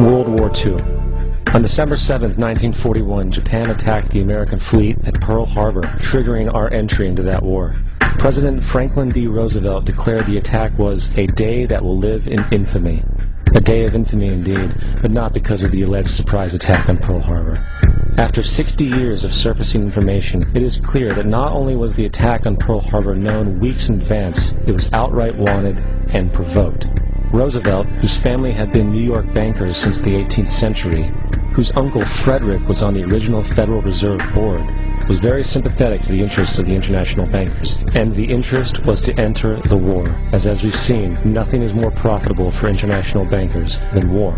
World War II. On December 7, 1941, Japan attacked the American fleet at Pearl Harbor, triggering our entry into that war. President Franklin D. Roosevelt declared the attack was a day that will live in infamy. A day of infamy indeed, but not because of the alleged surprise attack on Pearl Harbor. After 60 years of surfacing information, it is clear that not only was the attack on Pearl Harbor known weeks in advance, it was outright wanted and provoked. Roosevelt, whose family had been New York bankers since the 18th century, whose uncle Frederick was on the original Federal Reserve Board, was very sympathetic to the interests of the international bankers, and the interest was to enter the war, as we've seen, nothing is more profitable for international bankers than war.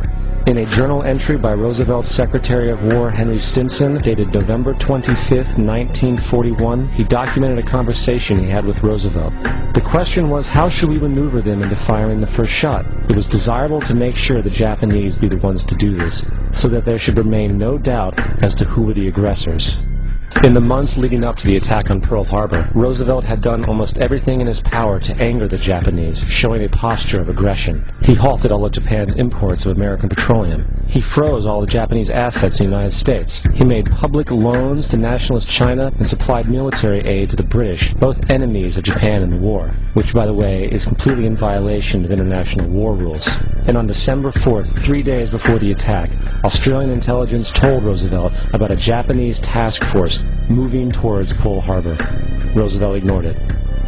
In a journal entry by Roosevelt's Secretary of War Henry Stimson, dated November 25, 1941, he documented a conversation he had with Roosevelt. The question was, how should we maneuver them into firing the first shot? It was desirable to make sure the Japanese be the ones to do this, so that there should remain no doubt as to who were the aggressors. In the months leading up to the attack on Pearl Harbor, Roosevelt had done almost everything in his power to anger the Japanese, showing a posture of aggression. He halted all of Japan's imports of American petroleum. He froze all the Japanese assets in the United States. He made public loans to nationalist China and supplied military aid to the British, both enemies of Japan in the war, which, by the way, is completely in violation of international war rules. And on December 4th, 3 days before the attack, Australian intelligence told Roosevelt about a Japanese task force moving towards Pearl Harbor. Roosevelt ignored it.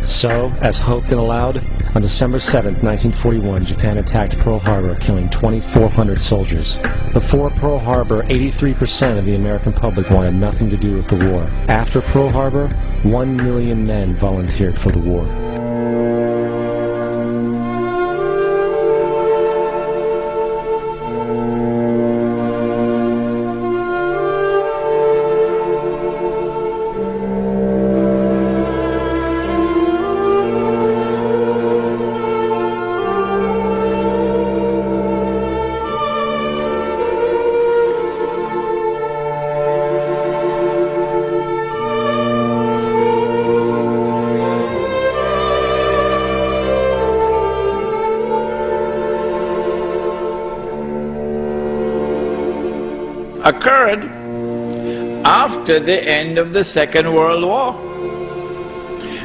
So, as hoped and allowed, on December 7, 1941, Japan attacked Pearl Harbor, killing 2,400 soldiers. Before Pearl Harbor, 83% of the American public wanted nothing to do with the war. After Pearl Harbor, 1 million men volunteered for the war. occurred after the end of the Second World War.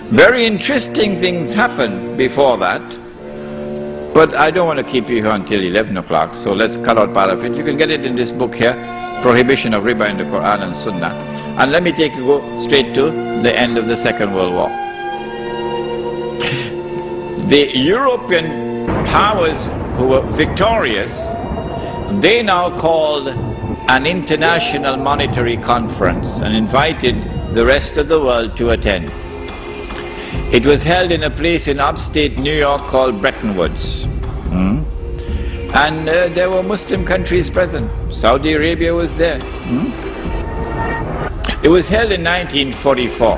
Very interesting things happened before that, but I don't want to keep you here until 11 o'clock, so let's cut out part of it. You can get it in this book here, Prohibition of Riba in the Quran and Sunnah. And let me go straight to the end of the Second World War. The European powers who were victorious, they now called an international monetary conference and invited the rest of the world to attend. It was held in a place in upstate New York called Bretton Woods. And there were Muslim countries present. Saudi Arabia was there. It was held in 1944.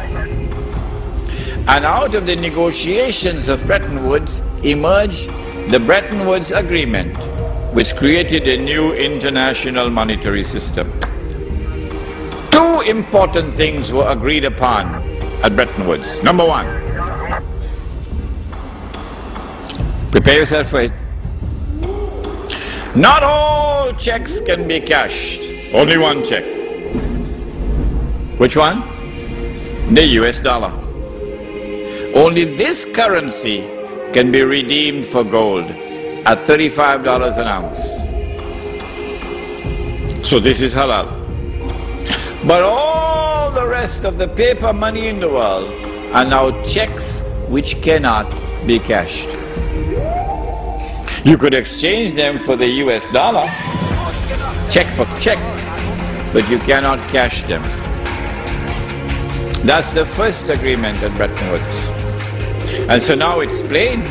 And out of the negotiations of Bretton Woods emerged the Bretton Woods Agreement, which created a new international monetary system. Two important things were agreed upon at Bretton Woods. Number one, prepare yourself for it. Not all checks can be cashed, only one check. Which one? The US dollar. Only this currency can be redeemed for gold at $35 an ounce. So this is halal. But all the rest of the paper money in the world are now checks which cannot be cashed. You could exchange them for the US dollar, check for check, but you cannot cash them. That's the first agreement at Bretton Woods. And so now it's plain.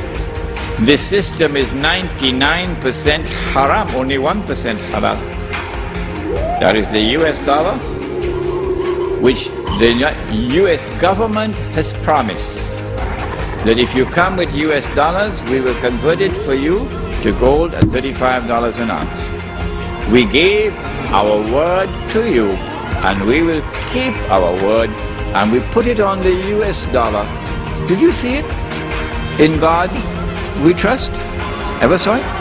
This system is 99% haram, only 1% halal. That is the US dollar, which the US government has promised that if you come with US dollars, we will convert it for you to gold at $35 an ounce. We gave our word to you, and we will keep our word, and we put it on the US dollar. Did you see it? In God we trust. Ever saw it?